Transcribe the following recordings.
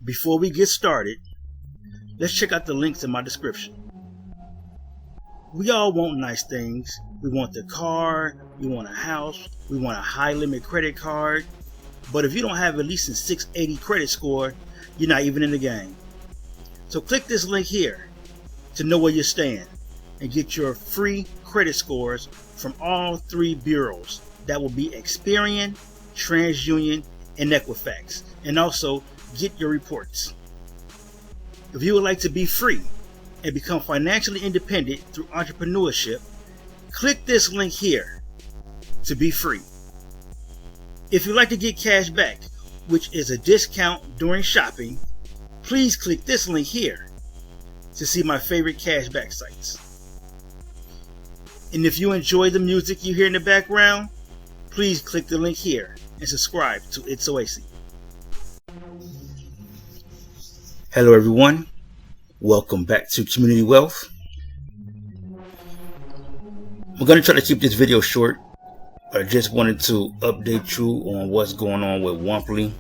before we get started, let's check out the links in my description. We all want nice things. We want the car, we want a house, we want a high limit credit card. But if you don't have at least a 680 credit score, you're not even in the game. So click this link here to know where you stand and get your free credit scores from all 3 bureaus. That will be Experian, TransUnion, and Equifax. And also get your reports. If you would like to be free and become financially independent through entrepreneurship, click this link here to be free. If you'd like to get cash back, which is a discount during shopping, please click this link here to see my favorite cashback sites. And if you enjoy the music you hear in the background, please click the link here and subscribe to It's Oasis. Hello everyone, welcome back to Community Wealth. I'm going to try to keep this video short, but I just wanted to update you on what's going on with Womply.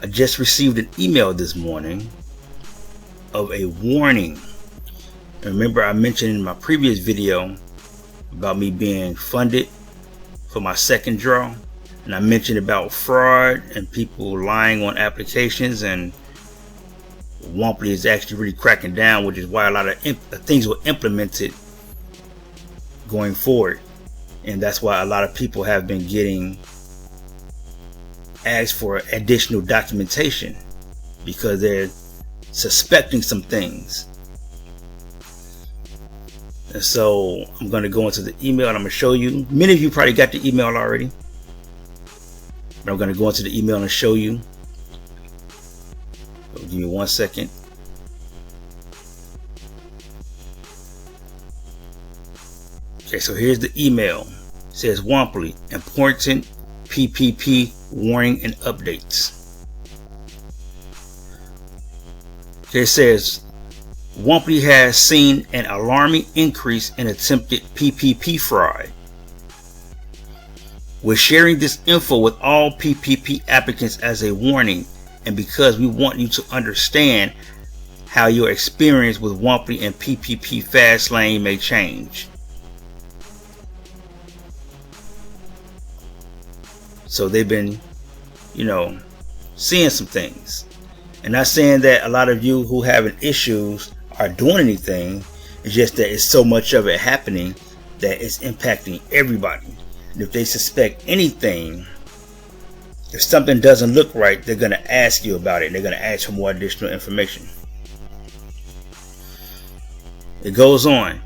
I just received an email this morning of a warning. And remember, I mentioned in my previous video about me being funded for my second draw, and I mentioned about fraud and people lying on applications, and Womply is actually really cracking down, which is why a lot of things were implemented going forward, and that's why a lot of people have been getting asked for additional documentation because they're suspecting some things. And so I'm going to go into the email and I'm going to show you. Many of you probably got the email already, but I'm going to go into the email and show you. So give me 1 second. Okay, so here's the email. It says Womply, important PPP warning and updates. Okay, it says Womply has seen an alarming increase in attempted PPP fraud. We're sharing this info with all PPP applicants as a warning, and because we want you to understand how your experience with Womply and PPP Fast Lane may change. So they've been, seeing some things. And not saying that a lot of you who having issues are doing anything. It's just that it's so much of it happening that it's impacting everybody. And if they suspect anything, if something doesn't look right, they're going to ask you about it. They're going to ask for more additional information. It goes on.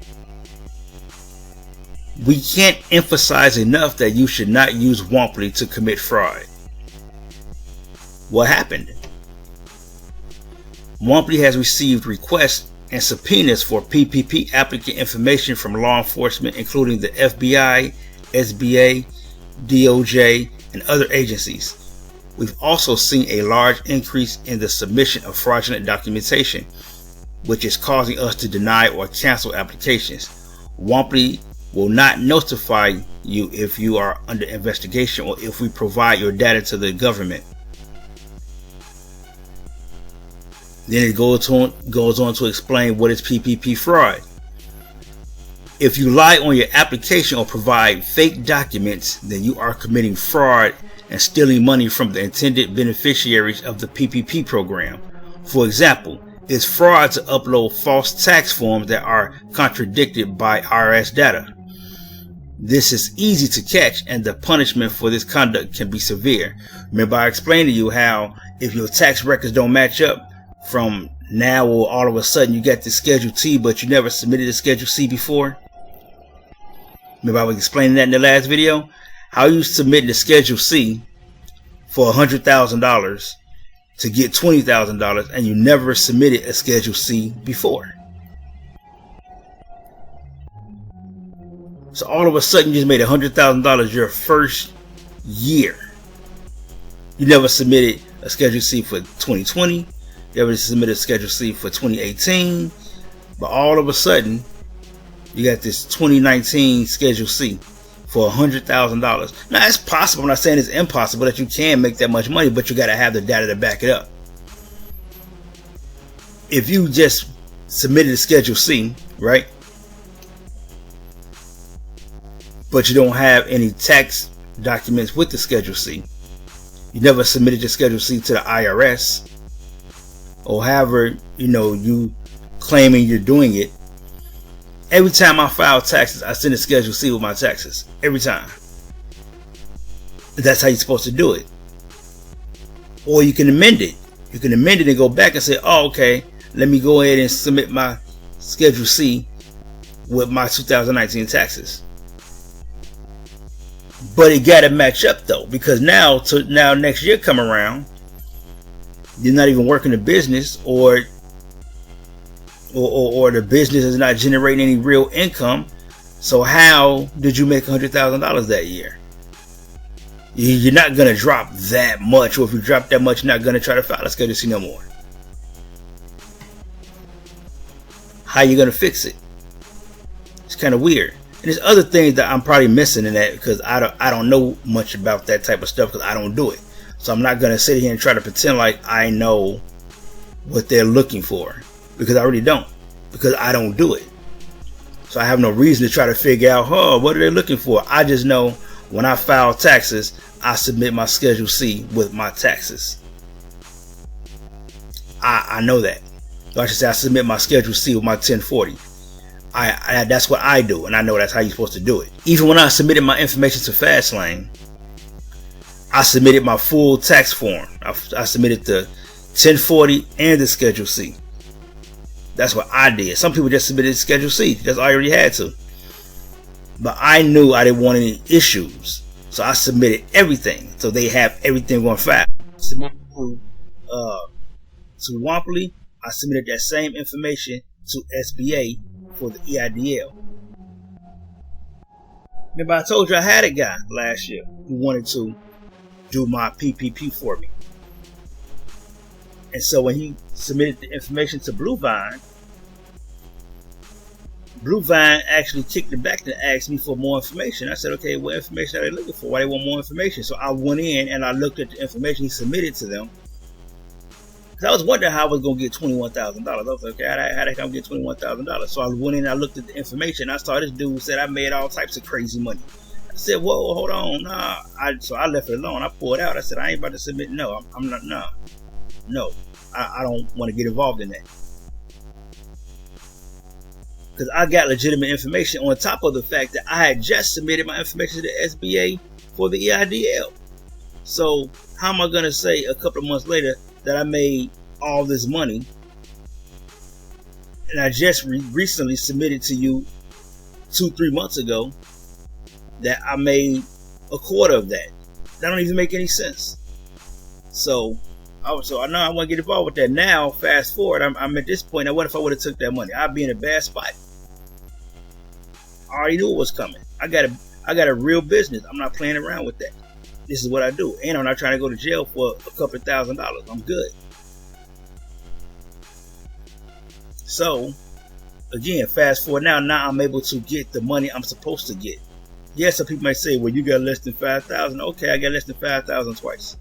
We can't emphasize enough that you should not use Womply to commit fraud. What happened? Womply has received requests and subpoenas for PPP applicant information from law enforcement, including the FBI, SBA, DOJ, and other agencies. We've also seen a large increase in the submission of fraudulent documentation, which is causing us to deny or cancel applications. Womply will not notify you if you are under investigation or if we provide your data to the government. Then it goes on to explain what is PPP fraud. If you lie on your application or provide fake documents, then you are committing fraud and stealing money from the intended beneficiaries of the PPP program. For example, it's fraud to upload false tax forms that are contradicted by IRS data. This is easy to catch, and the punishment for this conduct can be severe. Remember, I explained to you how if your tax records don't match up from now or all of a sudden you get the Schedule T, but you never submitted a Schedule C before. Remember I was explaining that in the last video? How you submit the Schedule C for $100,000 to get $20,000 and you never submitted a Schedule C before. So all of a sudden you just made $100,000 your first year. You never submitted a Schedule C for 2020. You never submitted a Schedule C for 2018. But all of a sudden you got this 2019 Schedule C for $100,000. Now, it's possible. I'm not saying it's impossible that you can make that much money, but you got to have the data to back it up. If you just submitted a Schedule C, right, but you don't have any tax documents with the Schedule C, you never submitted your Schedule C to the IRS, or however, you claiming you're doing it. Every time I file taxes, I send a Schedule C with my taxes. Every time. That's how you're supposed to do it. Or you can amend it. You can amend it and go back and say, oh, okay, let me go ahead and submit my Schedule C with my 2019 taxes. But it got to match up though, because now next year come around, you're not even working the business, or the business is not generating any real income. So how did you make $100,000 that year? You're not going to drop that much, or if you drop that much, you're not going to try to file a Schedule C no more. How you going to fix it? It's kind of weird. And there's other things that I'm probably missing in that, because I don't know much about that type of stuff, because I don't do it. So I'm not going to sit here and try to pretend like I know what they're looking for, because I really don't, because I don't do it. So I have no reason to try to figure out, what are they looking for? I just know when I file taxes, I submit my Schedule C with my taxes. I know that. So I should say I submit my Schedule C with my 1040. That's what I do, and I know that's how you're supposed to do it. Even when I submitted my information to Fastlane, I submitted my full tax form. I submitted the 1040 and the Schedule C. That's what I did. Some people just submitted Schedule C. That's all I already had to. But I knew I didn't want any issues, so I submitted everything. So they have everything on file. Submitted to Womply. I submitted that same information to SBA for the EIDL. Remember, I told you I had a guy last year who wanted to do my PPP for me. And so when he submitted the information to Blue Vine actually kicked it back and asked me for more information. I said, okay, what information are they looking for? Why they want more information? So I went in and I looked at the information he submitted to them. Because I was wondering how I was going to get $21,000. I was like, okay, how the heck I'm going to get $21,000? So I went in and I looked at the information. I saw this dude said I made all types of crazy money. I said, whoa, hold on. Nah. So I left it alone. I pulled out. I said, I ain't about to submit. No, I'm not. No. I don't want to get involved in that. Because I got legitimate information on top of the fact that I had just submitted my information to the SBA for the EIDL. So how am I going to say a couple of months later that I made all this money, and I just recently submitted to you 2-3 months ago that I made a quarter of that? That don't even make any sense. So I know I want to get involved with that. Now, fast forward, I'm at this point. Now, what if I would have took that money? I'd be in a bad spot. I already knew it was coming. I got a real business. I'm not playing around with that. This is what I do, and I'm not trying to go to jail for a couple of $1,000s. I'm good. So, again, fast forward now I'm able to get the money I'm supposed to get. Yes, some people might say, well, you got less than 5,000. Okay, I got less than 5,000 twice.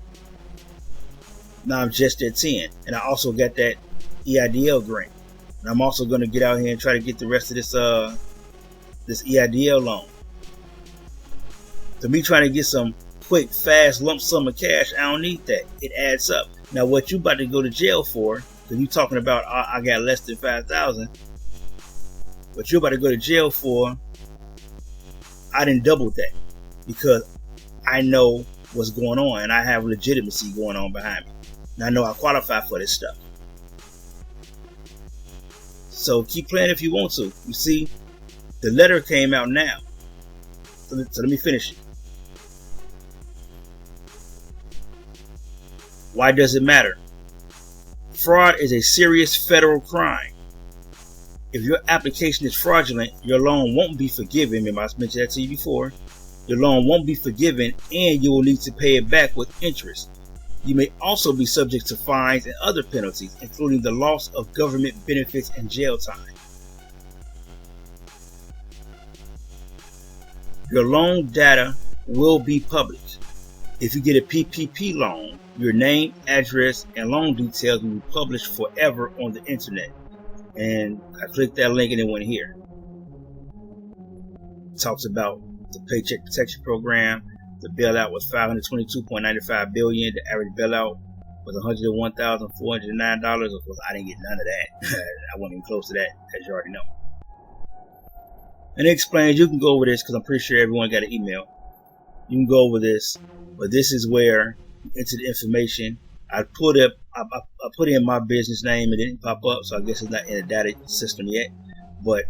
Now I'm just at 10, and I also got that EIDL grant. And I'm also going to get out here and try to get the rest of this EIDL loan. So me trying to get some quick, fast lump sum of cash, I don't need that. It adds up. Now, what you about to go to jail for, because you talking about I got less than 5,000, what you're about to go to jail for, I didn't double that, because I know what's going on and I have legitimacy going on behind me. And I know I qualify for this stuff. So keep playing if you want to. You see, the letter came out now. So let me finish it. Why does it matter? Fraud is a serious federal crime. If your application is fraudulent, your loan won't be forgiven. Remember, I mentioned that to you before. Your loan won't be forgiven, and you will need to pay it back with interest. You may also be subject to fines and other penalties, including the loss of government benefits and jail time. Your loan data will be published. If you get a PPP loan, your name, address, and loan details will be published forever on the internet. And I clicked that link and it went here. It talks about the Paycheck Protection Program. The bailout was $522.95 billion. The average bailout was $101,409. Of course, I didn't get none of that. I wasn't even close to that, as you already know. And it explains, you can go over this because I'm pretty sure everyone got an email. You can go over this, but this is where you enter the information. I put in my business name and it didn't pop up, so I guess it's not in the data system yet. But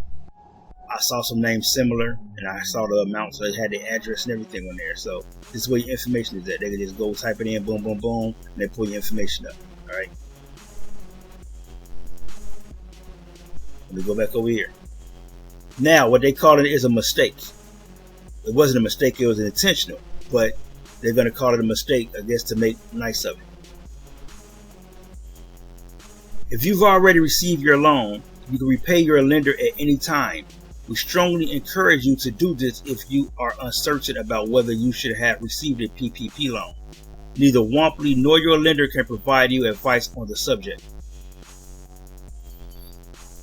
I saw some names similar, and I saw the amount, so it had the address and everything on there. So this is where your information is at. They can just go type it in, boom, boom, boom, and they pull your information up. All right. Let me go back over here. Now, what they call it is a mistake. It wasn't a mistake, it was intentional, but they're going to call it a mistake, I guess, to make nice of it. If you've already received your loan, you can repay your lender at any time. We strongly encourage you to do this if you are uncertain about whether you should have received a PPP loan. Neither Womply nor your lender can provide you advice on the subject.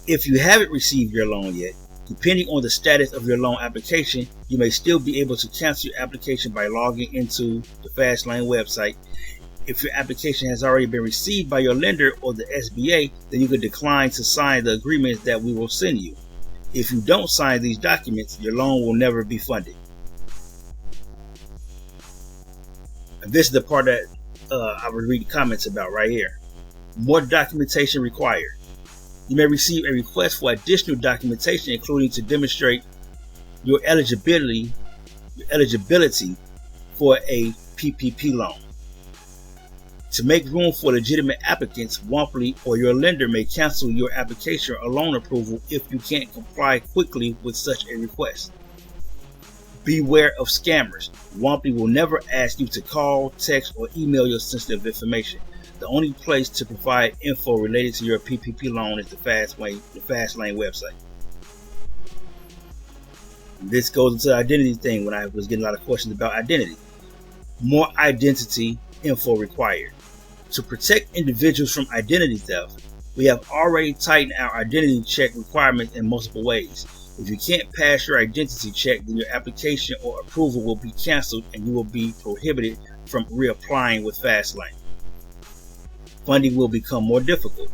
If you haven't received your loan yet, depending on the status of your loan application, you may still be able to cancel your application by logging into the FastLane website. If your application has already been received by your lender or the SBA, then you can decline to sign the agreements that we will send you. If you don't sign these documents, your loan will never be funded. And this is the part that I would read the comments about right here. More documentation required. You may receive a request for additional documentation, including to demonstrate your eligibility for a PPP loan. To make room for legitimate applicants, Womply or your lender may cancel your application or loan approval if you can't comply quickly with such a request. Beware of scammers. Womply will never ask you to call, text, or email your sensitive information. The only place to provide info related to your PPP loan is the FastLane website. This goes into the identity thing when I was getting a lot of questions about identity. More identity info required. To protect individuals from identity theft, we have already tightened our identity check requirements in multiple ways. If you can't pass your identity check, then your application or approval will be canceled and you will be prohibited from reapplying with FastLane. Funding will become more difficult.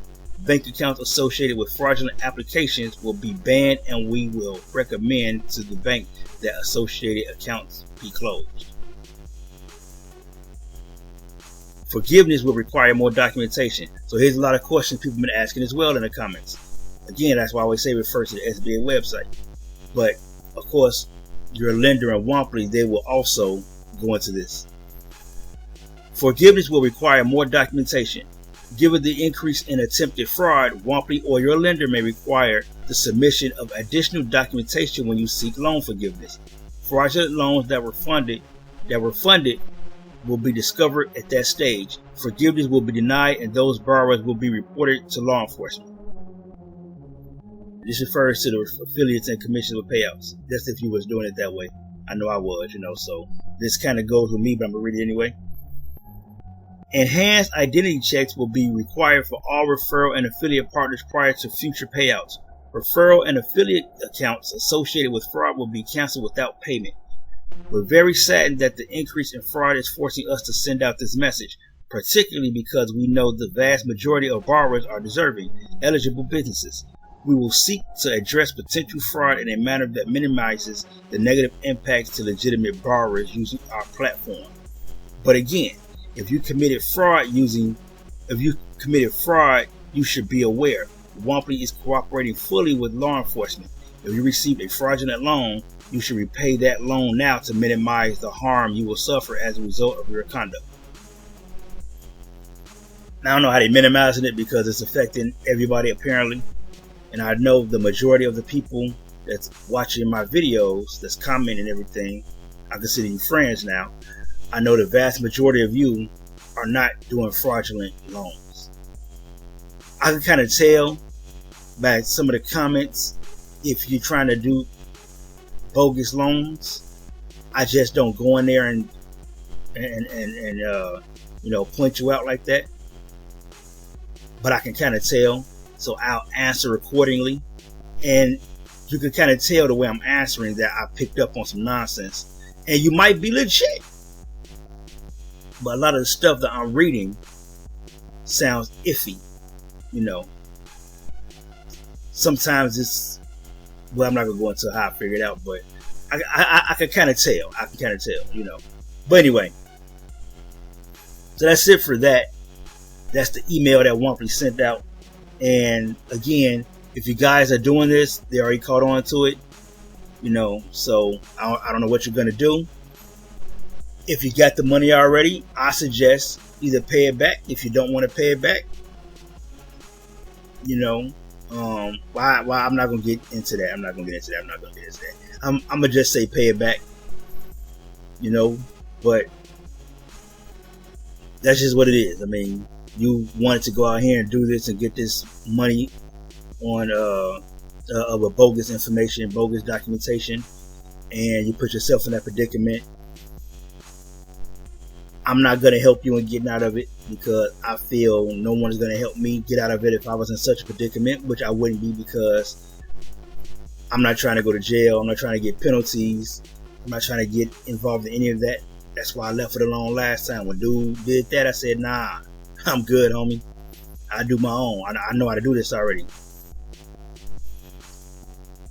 Bank accounts associated with fraudulent applications will be banned, and we will recommend to the bank that associated accounts be closed. Forgiveness will require more documentation. So here's a lot of questions people have been asking as well in the comments. Again, that's why I always say refer to the SBA website. But of course, your lender and Womply, they will also go into this. Forgiveness will require more documentation. Given the increase in attempted fraud, Womply or your lender may require the submission of additional documentation when you seek loan forgiveness. Fraudulent loans that were funded will be discovered at that stage. Forgiveness will be denied, and those borrowers will be reported to law enforcement. This refers to the affiliates and commissions with payouts. That's if you was doing it that way. I know I was, so this kind of goes with me, but I'm gonna read it anyway. Enhanced identity checks will be required for all referral and affiliate partners prior to future payouts. Referral and affiliate accounts associated with fraud will be canceled without payment. We're very saddened that the increase in fraud is forcing us to send out this message, particularly because we know the vast majority of borrowers are deserving, eligible businesses. We will seek to address potential fraud in a manner that minimizes the negative impacts to legitimate borrowers using our platform. But again, if you committed fraud, you should be aware. Womply is cooperating fully with law enforcement. If you received a fraudulent loan, you should repay that loan now to minimize the harm you will suffer as a result of your conduct. Now, I don't know how they're minimizing it because it's affecting everybody apparently. And I know the majority of the people that's watching my videos, that's commenting and everything, I consider you friends now. I know the vast majority of you are not doing fraudulent loans. I can kind of tell by some of the comments if you're trying to do bogus loans I just don't go in there and point you out like that. But I can kind of tell, so I'll answer accordingly. And you can kind of tell the way I'm answering that I picked up on some nonsense. And you might be legit, but a lot of the stuff that I'm reading sounds iffy. Sometimes it's, well, I'm not gonna go into how I figured it out, but I can kind of tell. But anyway, so that's it for that. That's the email that Womply sent out. And again, if you guys are doing this, they already caught on to it. So I don't know what you're gonna do. If you got the money already, I suggest either pay it back. If you don't want to pay it back, why I'm not gonna get into that. I'm not gonna get into that. I'm gonna just say pay it back. But that's just what it is. I mean, you wanted to go out here and do this and get this money on of a bogus information, bogus documentation, and you put yourself in that predicament. I'm not going to help you in getting out of it, because I feel no one is going to help me get out of it if I was in such a predicament, which I wouldn't be, because I'm not trying to go to jail. I'm not trying to get penalties. I'm not trying to get involved in any of that. That's why I left it alone last time. When dude did that, I said, nah, I'm good, homie. I do my own. I know how to do this already.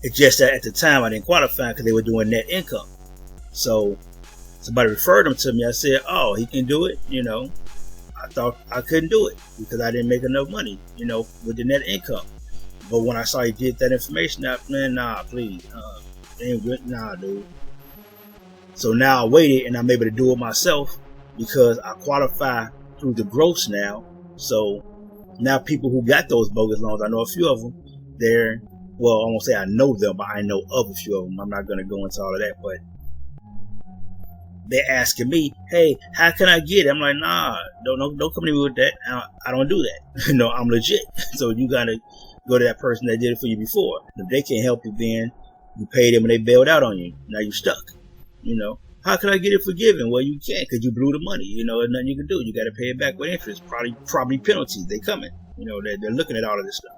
It's just that at the time I didn't qualify because they were doing net income. So somebody referred them to me. I said, oh, he can do it. I thought I couldn't do it because I didn't make enough money, with the net income. But when I saw he did that information, nah, please. Ain't good. Nah, dude. So now I waited and I'm able to do it myself because I qualify through the gross now. So now people who got those bogus loans, I know a few of them, I won't say I know them, but I know of a few of them. I'm not going to go into all of that, but they're asking me, hey, how can I get it? I'm like, nah, don't come to me with that. I don't do that. I'm legit. So you got to go to that person that did it for you before. If they can't help you, then you pay them and they bailed out on you. Now you're stuck. How can I get it forgiven? Well, you can't, because you blew the money. There's nothing you can do. You got to pay it back with interest. Probably penalties. They coming. They're looking at all of this stuff.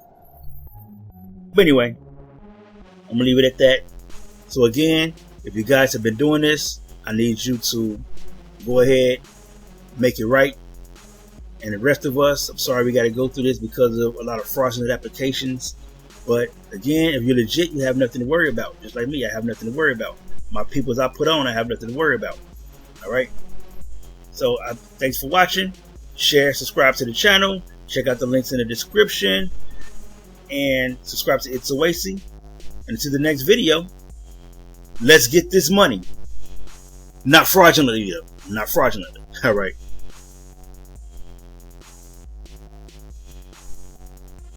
But anyway, I'm gonna leave it at that. So again, if you guys have been doing this, I need you to go ahead, make it right. And the rest of us, I'm sorry we got to go through this because of a lot of fraudulent applications. But again, if you're legit, you have nothing to worry about. Just like me, I have nothing to worry about. My peoples I put on, I have nothing to worry about. All right. So thanks for watching. Share, subscribe to the channel. Check out the links in the description. And subscribe to It's Oasis. And until the next video, let's get this money. Not fraudulently, though. Not fraudulently. All right.